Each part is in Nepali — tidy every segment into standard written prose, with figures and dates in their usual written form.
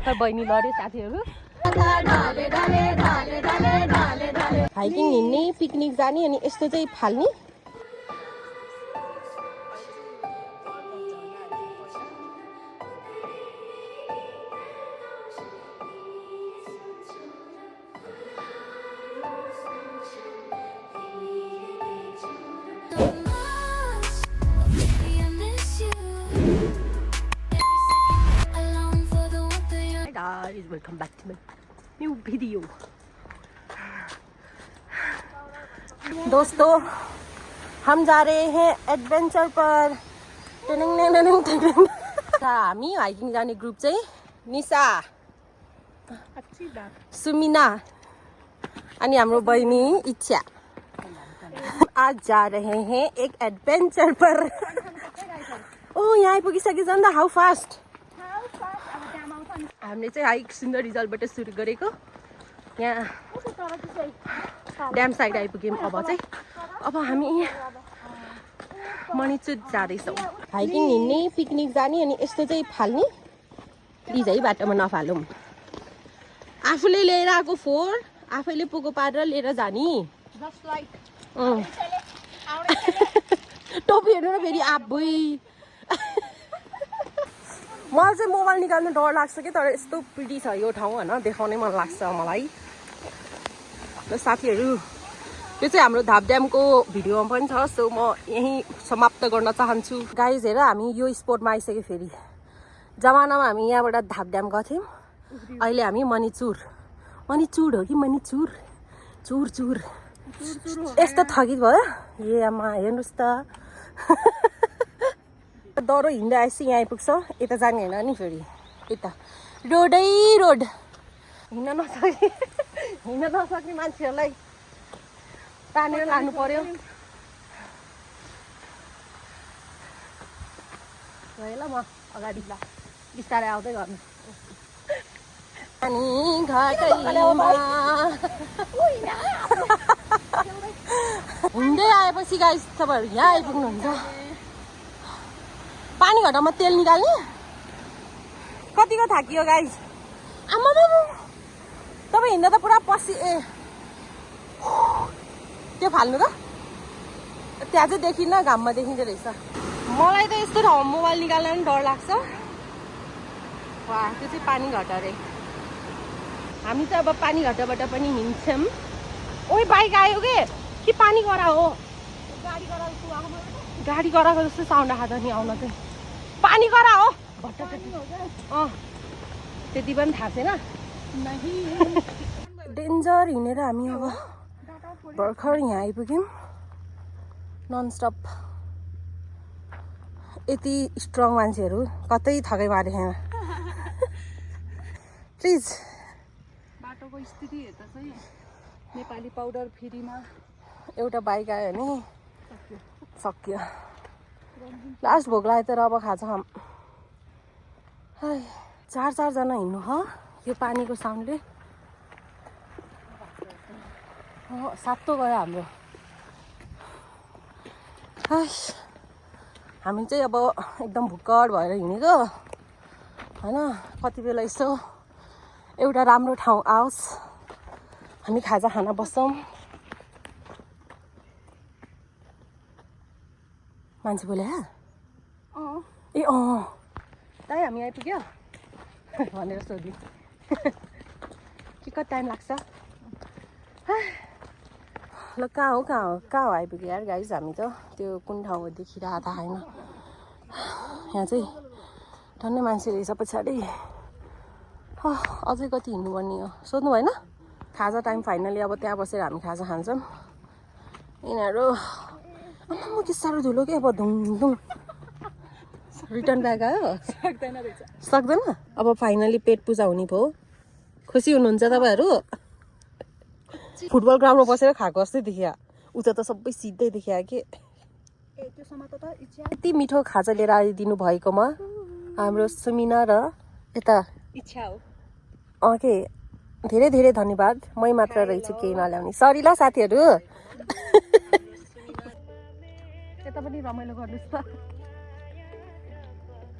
भर्खर बहिनी लड्यो साथीहरू हाइकिङ हिँड्ने पिकनिक जाने अनि यस्तो चाहिँ फाल्ने Welcome back to my new video. दोस्तों हम जा रहे हैं एडवेंचर पर हामी हाइकिङ जाने ग्रुप चाहिँ निशा सुमिना अनि हाम्रो बहिनी इच्छा आज जा रहे हैं एक एडवेंचर पर ओ यहाँ आइपुगिसकेछ नि त हाउ फास्ट हामीले चाहिँ हाइक सुन्दर रिजल्टबाट सुरु गरेको यहाँ ड्याम साइड आइपुग्यौँ अब हामी मणिचुर जाँदैछौँ हाइकिङ हिँड्ने पिकनिक जाने अनि यस्तो चाहिँ फाल्ने प्लिज है बाटोमा नफालौँ आफूले लिएर आएको फोहोर आफैले पोको पारेर लिएर जाने टोपी हेर्नु न फेरि आफै मलाई चाहिँ मोबाइल निकाल्नु डर लाग्छ कि तर यस्तो प्रिटी छ यो ठाउँ होइन देखाउनै मन लाग्छ मलाई र साथीहरू यो चाहिँ हाम्रो धाप ड्यामको भिडियोमा पनि छ सो म यहीँ समाप्त गर्न चाहन्छु गाइज हेर हामी यो स्पोटमा आइसक्यो फेरि जमानामा हामी यहाँबाट धाप ड्याम गर्थ्यौँ अहिले हामी मणिचुर हो कि मणिचुर चुर चुर यस्तो थकित भयो ए आमा हेर्नुहोस् त डह्रो हिँड्दै आएपछि यहाँ आइपुग्छ यता जाने होइन नि फेरि यता रोडै रोड हिँड्न नसक्ने मान्छेहरूलाई तानेर लानु पर्यो ल म अगाडि बिस्तारै आउँदै गर्नु अनि हिँड्दै आएपछि गाइस तपाईँहरू यहाँ आइपुग्नुहुन्छ पानी घटामा तेल निकाल्ने कतिको थाकियो गाइस आमा तपाईँ हिँड्दा त पुरा पसी त्यो फाल्नु त त्यहाँ चाहिँ देखिन्न घाममा देखिँदो रहेछ मलाई त यस्तो ठाउँमा मोबाइल निकाल्न पनि डर लाग्छ वा त्यो चाहिँ पानी घटा अरे हामी चाहिँ अब पानी घटाबाट पनि हिँड्छौँ ओइ बाइक आयो कि पानी गरा हो गाडी गराएको जस्तो साउन्ड आएको नि आउन चाहिँ पानी गरा हो त्यति पनि थाहा छैन डेन्जर हिँडेर हामी अब भर्खर यहाँ आइपुग्यौँ ननस्टप यति स्ट्रङ मान्छेहरू कतै थकै मारे यहाँ प्लिज बाटोको स्थिति हेर्दा चाहिँ नेपाली पाउडर फ्रीमा एउटा बाइक आयो भने सक्यो लास्ट भोक लाग्यो तर अब खाजा खाम चारजना हिँड्नु हो यो पानीको साउन्डले सातो गयो हाम्रो हामी चाहिँ अब एकदम भुक्कड भएर हिँडेको होइन कति बेला यसो एउटा राम्रो ठाउँ आओस् हामी खाजा खान बस्छौँ मान्छे बोले ए दाइ हामी आइपुग्यो भनेर सोध्यो कि कति टाइम लाग्छ ल कहाँ हो आइपुग्यो यार गाइज हामी त त्यो कुन ठाउँ हो देखिरहेको थाहा छैन यहाँ चाहिँ टन्नै मान्छे रहेछ पछाडि अझै कति हिँड्नुपर्ने हो सोध्नु भएन खाजा टाइम फाइनली अब त्यहाँ बसेर हामी खाजा खान्छौँ यिनीहरू म के साह्रो धुलो के अब धुङ रिटर्न ब्याग आयो सक्दैन अब फाइनली पेट पूजा हुने भयो खुसी हुनुहुन्छ तपाईँहरू फुटबल ग्राउन्डमा बसेर खाएको जस्तै देखिया उता त सबै सिधै देखिया कि यति मिठो खाजा लिएर आइदिनु भएकोमा हाम्रो सुमिना र यता इच्छा हो के धेरै धेरै धन्यवाद मै मात्र रहेछु केही नल्याउने सरी ल साथीहरू यता पनि रमाइलो गर्नुहोस् त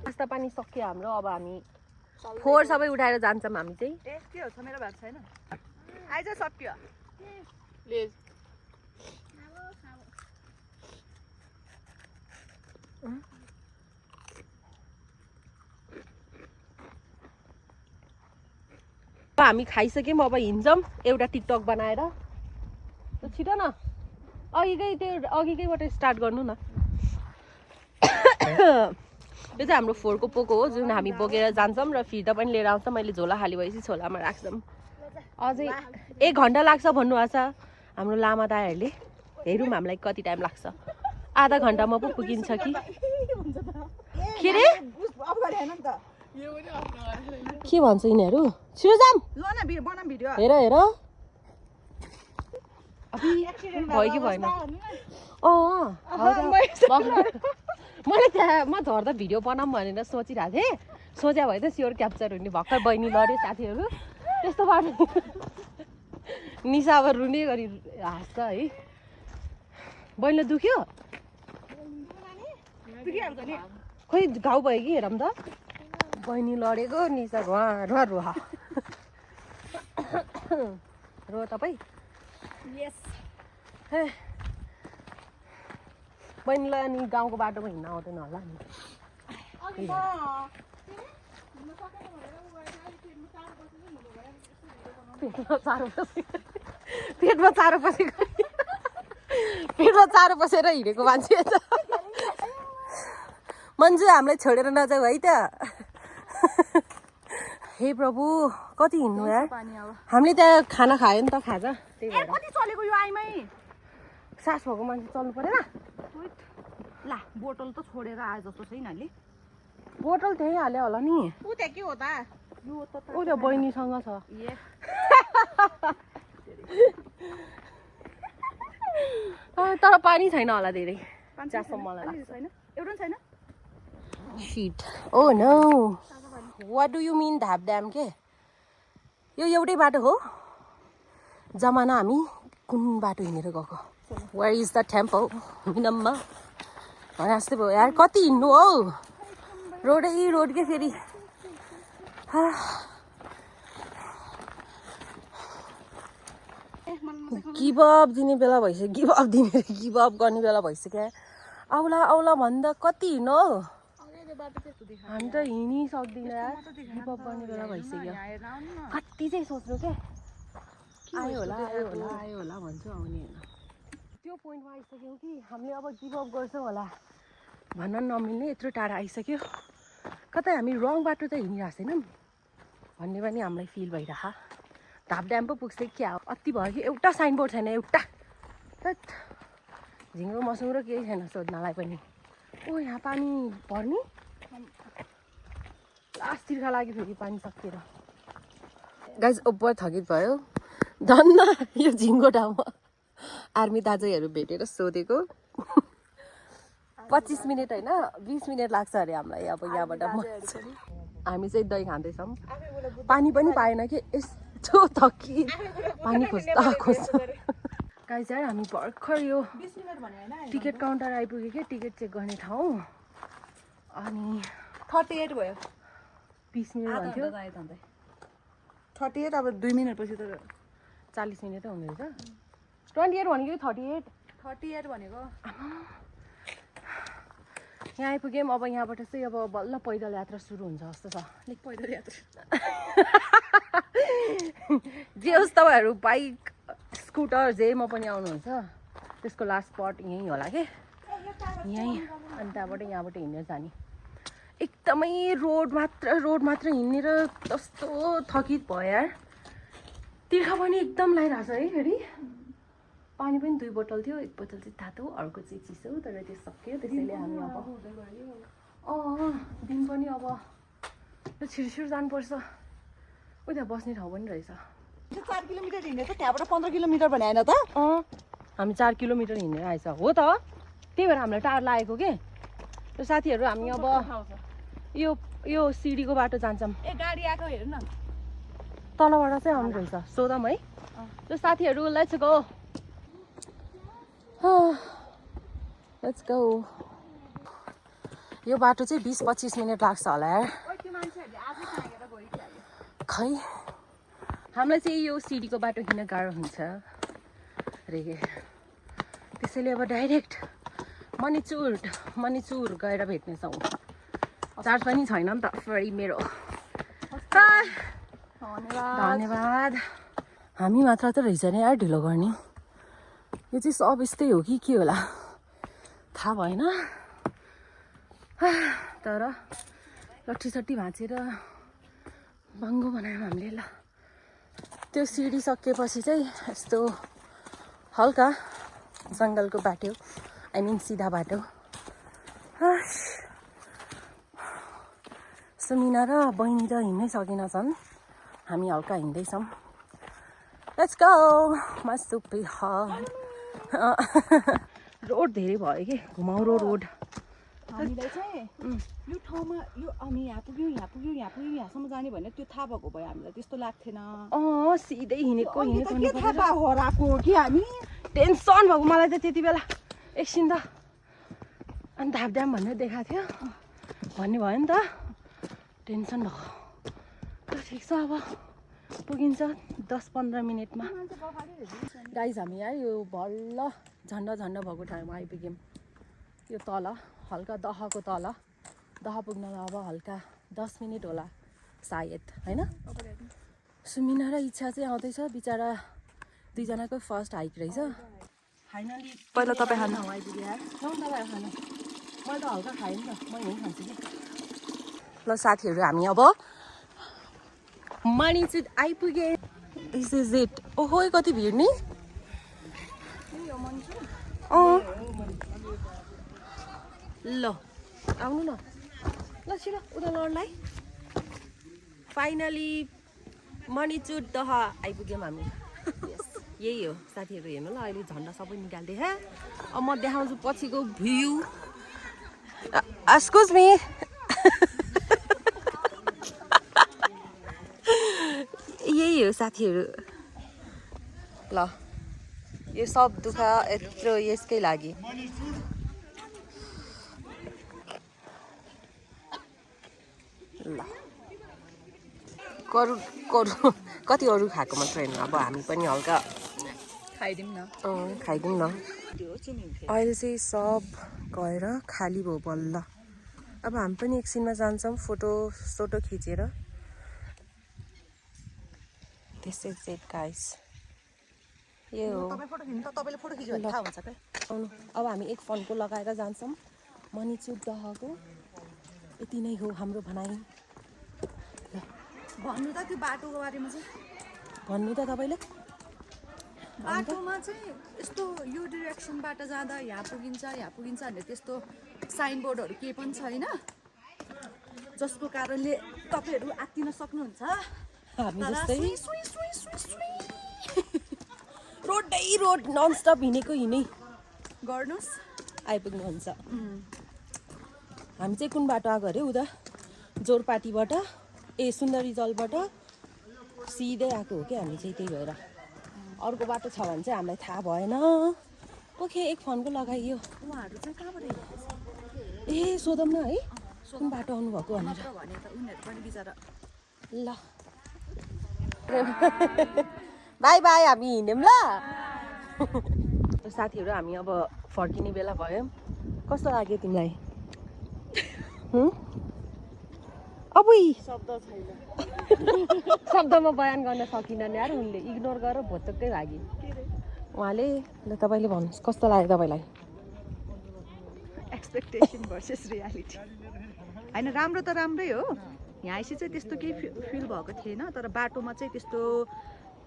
नास्ता पानी सक्यो हाम्रो अब हामी फोहोर सबै उठाएर जान्छौँ हामी चाहिँ। ए के हो छ मेरो भात छैन आइज सक्यो हामी खाइसक्यौँ अब हिँड्छौँ एउटा टिकटक बनाएर। छिटो न अघिकैबाट स्टार्ट गर्नु न। यो चाहिँ हाम्रो फोहोरको पोको हो जुन हामी बोकेर जान्छौँ र फिर्ता पनि लिएर आउँछौँ। मैले झोला खाली भएपछि झोलामा राख्छौँ। अझै 1 घन्टा लाग्छ भन्नुभएको छ हाम्रो लामा दाइहरूले। हेरौँ हामीलाई कति टाइम लाग्छ। आधा घन्टामा पो पुगिन्छ कि के रे के भन्छ यिनीहरू। छिटो जाम हेर हेर भयो कि भएन। मैले त्यहाँ म झर्दा भिडियो बनाऊँ भनेर सोचिरहेको थिएँ। सोचे भए त स्योर क्याप्चर हुने। भर्खर बहिनी लड्यो साथीहरू त्यस्तो बाटो निसा अब रुने गरी हाँस्छ है। बहिनीलाई दुख्यो खोइ घाउ भयो कि हेरौँ त। बहिनी लडेको निसा रुवा रुवा रो तपाईँ। बहिनीलाई अनि गाउँको बाटोमा हिँड्न आउँदैन होला नि। पेटमा चारो पसेर हिँडेको मान्छे त। मन्जु हामीलाई छोडेर नजाऊ है त। हे प्रभु कति हिँड्नु यार। हामीले त्यहाँ खाना खायो नि त खाजा त्यही भएर। कति चलेको यो आइमै सास भएको मान्छे चल्नु परेन। ला बोतल त छोडेर आए जस्तो छैन नि। बोतल त्यहीँ हाल्यो होला नि। उ त्यहाँ के हो त यो त ऊ त्यो बहिनीसँग छ। तर पानी छैन होला धेरै जहाँसम्म मलाई लाग्छ। छैन एउटा छैन। Shit oh no what do you mean ढाब ड्याम के यो एउटै बाटो हो। जमाना हामी कुन बाटो हिँडेर गएको। वेयर इज द टेम्पल मिनममा भने जस्तै भयो यार। कति हिँड्नु हौ रोड के फेरि। गिभ अप दिने बेला भइसक्यो। गिभ अप गर्ने बेला भइसक्यो। औला भन्दा कति हिँड्नु हौ। हामी त हिँडी सक्दिनँ यार। गिभ अप गर्ने बेला भइसक्यो। कति चाहिँ सोच्नु के आयो होला भन्छु आउने होइन। त्यो पोइन्टमा आइसक्यौँ कि हामीले अब गिभ अप गर्छौँ होला भन्न नमिल्ने यत्रो टाढा आइसक्यो। कतै हामी रङ बाटो त हिँडिरहेको छैनौँ भन्ने पनि हामीलाई फिल भइरहेको। ढाब ड्याम पो पुग्छ क्या हो। अति भयो कि एउटा साइनबोर्ड छैन एउटा। झिङ्गो मसुङ्गो केही छैन सोध्नलाई पनि। ओ यहाँ पानी पर्ने लास्ट तिर्खा लाग्यो फेरि पानी सकिएर। गाइस ओभर थकित भयो धन्न यो झिङ्गो ठाउँमा आर्मी दाजुहरू भेटेर सोधेको। 25 मिनट होइन 20 मिनट लाग्छ अरे हामीलाई अब यहाँबाट। हामी चाहिँ दही खाँदैछौँ। पानी पनि पाएन कि यस्तो थकित पानी खोज्दा गाइस यार हामी भर्खर यो टिकट काउन्टर आइपुग्यो कि टिकट चेक गर्ने ठाउँ। अनि 38 भयो 20 मिनट भन्थ्यो 38 अब 2 मिनट पछि त 40 मिनटै हुने रहेछ। 28 भनेको 38 भनेको। यहाँ आइपुग्यौँ। अब यहाँबाट चाहिँ अब बल्ल पैदल यात्रा सुरु हुन्छ जस्तो छ। पैदल यात्रा जे होस् तपाईँहरू बाइक स्कुटर जेमा पनि आउनुहुन्छ त्यसको लास्ट स्पट यहीँ होला के यहीँ। अनि त्यहाँबाट यहाँबाट हिँडेर जाने। एकदमै रोड मात्र हिँडेर कस्तो थकित भयो यार। तिर्खा पनि एकदम लगाइरहेछ है। फेरि पानी पनि 2 बोतल थियो। 1 बोतल चाहिँ तातो अर्को चाहिँ चिसो तर त्यो सक्यो। त्यसैले हामी अब दिन पनि अब छिरछिर जानुपर्छ। ऊ त्यहाँ बस्ने ठाउँ पनि रहेछ। 4 किलोमिटर हिँडेर त त्यहाँबाट 15 किलोमिटर भने होइन त। हामी 4 किलोमिटर हिँडेर आएछ हो त। त्यही भएर हामीलाई टाढो लागेको के। र साथीहरू हामी अब यो सिडीको बाटो जान्छौँ। ए गाडी आएको हेर्नु न तलबाट चाहिँ आउनु रहेछ। सोधौँ है ल साथीहरू। लेट्स गो यो बाटो चाहिँ 20-25 मिनट लाग्छ होला यार। खै हामीलाई चाहिँ यो सिडीको बाटो हिँड्न गाह्रो हुन्छ रे त्यसैले अब डाइरेक्ट मणिचुर गएर भेट्नेछौँ चार्ज पनि छैन नि त फेरि मेरो धन्यवाद हामी मात्र त रहेछ नि यार ढिलो गर्ने यो चाहिँ सब यस्तै हो कि के होला थाहा भएन तर लट्ठीसट्ठी भाँचेर बाङ्गो बनायौँ हामीले ल त्यो सिडी सकेपछि चाहिँ यस्तो हल्का जङ्गलको बाटो आई मिन सिधा बाटो सुमिना र बहिनी त हिँड्नै सकेनछन् हामी हल्का हिँड्दैछौँ लेट्स गो मासुपी रोड धेरै भयो कि घुमाउरो रोड हामीलाई चाहिँ यो ठाउँमा यो हामी यहाँ पुग्यौँ यहाँसम्म जाने भनेर त्यो थाहा भएको भए हामीलाई त्यस्तो लाग्थेन सिधै हिँडेको के थाहा हराएको हो कि हामी टेन्सन भएको मलाई त त्यति बेला एकछिन त अनि धापड्याम भन्ने देखाएको थियो भन्ने भयो नि त टेन्सन भएको ठिक छ अब पुगिन्छ 10-15 मिनटमा गाइज हामी यार यो बल्ल झन्डा भएको ठाउँमा आइपुग्यौँ यो तल हल्का दहको तल दह पुग्नमा अब हल्का 10 मिनट होला सायद होइन सुमिना र इच्छा चाहिँ आउँदैछ बिचरा दुईजनाको फर्स्ट हाइक रहेछ फाइनली पहिला तपाईँ खानु आइपुग्यो यार तपाईँ खानु मैले त हल्का खाएँ नि त म यहीँ खान्छु कि ल साथीहरू हामी अब मणिचुर आइपुगे दिस इज इट ओहो कति भिड नि ल आउनु न ल छिटो उता लडलाई फाइनली मणिचुर दह आइपुग्यौँ हामी यही हो साथीहरू हेर्नु ल अहिले झन्डा सबै निकाल्दै अब म देखाउँछु पछिको भ्यू एक्सक्युज मी यही हो साथीहरू ल यो सब दुःख यत्रो यसकै लागि ल कति अरू खाएको मात्र होइन अब हामी पनि हल्का खाइदिउँ न खाइदिउँ न अहिले चाहिँ सब गएर खाली भयो बल्ल अब हामी पनि एकछिनमा जान्छौँ फोटो खिचेर दिस इज इट गाइस यो हो तपाईँले फोटो खिच्यो भने थाहा हुन्छ क्या आउनु अब हामी एक फोनको लगाएर जान्छौँ मणिचुर दहको यति नै हो हाम्रो भनाइ भन्नु त त्यो बाटोको बारेमा चाहिँ भन्नु त तपाईँले बाटोमा चाहिँ यस्तो यो डिरेक्सनबाट जाँदा यहाँ पुगिन्छ भनेर त्यस्तो साइनबोर्डहरू केही पनि छैन जसको कारणले तपाईँहरू आत्तिन सक्नुहुन्छ हामी जस्तै रोड ननस्टप हिँडेकै गर्नुहोस् आइपुग्नुहुन्छ हामी चाहिँ कुन बाटो आएको अरे उता जोरपाटीबाट सुन्दरी जलबाट सिधै आएको हो कि हामी चाहिँ त्यही भएर अर्को बाटो छ भने चाहिँ हामीलाई थाहा भएन ओके एक फोनको लगाइयो उहाँहरू चाहिँ कहाँबाट ए सोधौँ न है कुन बाटो आउनुभएको भनेर भने त उनीहरू पनि बिचरा ल बाई बाई हामी हिँड्यौँ ल साथीहरू हामी अब फर्किने बेला भयो कस्तो लाग्यो तिमीलाई अब शब्दमा बयान गर्न सकिनन् यार उनले इग्नोर गरेर भोचक्कै लाग्यो उहाँले ल तपाईँले भन्नुहोस् कस्तो लाग्यो तपाईँलाई एक्सपेक्टेसन भर्सेस रियालिटी होइन राम्रो त राम्रै हो यहाँ आएपछि चाहिँ त्यस्तो केही फिल भएको थिएन तर बाटोमा चाहिँ त्यस्तो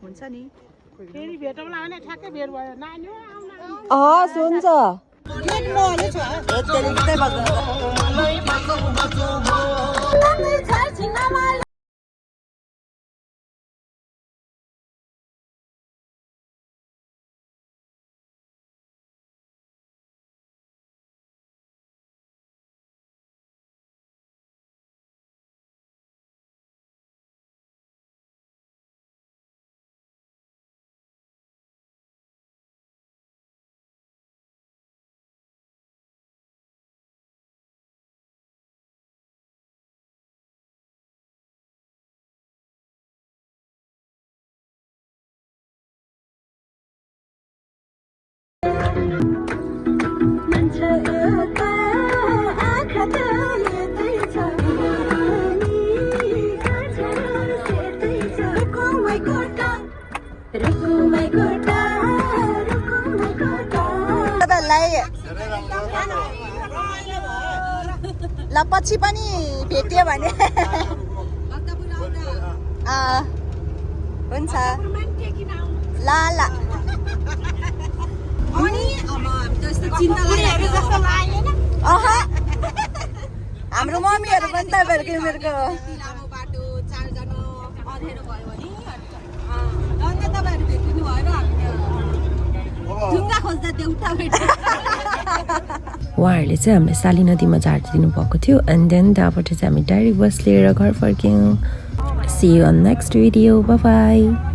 हुन्छ नि फेरि भेटौँला भने ठ्याक्कै भेट भयो नानी हुन्छ ल पछि पनि भेट्यो भने हुन्छ ल ल अह हाम्रो मम्मीहरू पनि तपाईँहरूको उमेरको उहाँहरूले चाहिँ हामीलाई साली नदीमा झारिदिनु भएको थियो एन्ड देन त्यहाँबाट चाहिँ हामी डाइरेक्ट बस लिएर घर फर्क्यौँ see you on next video bye by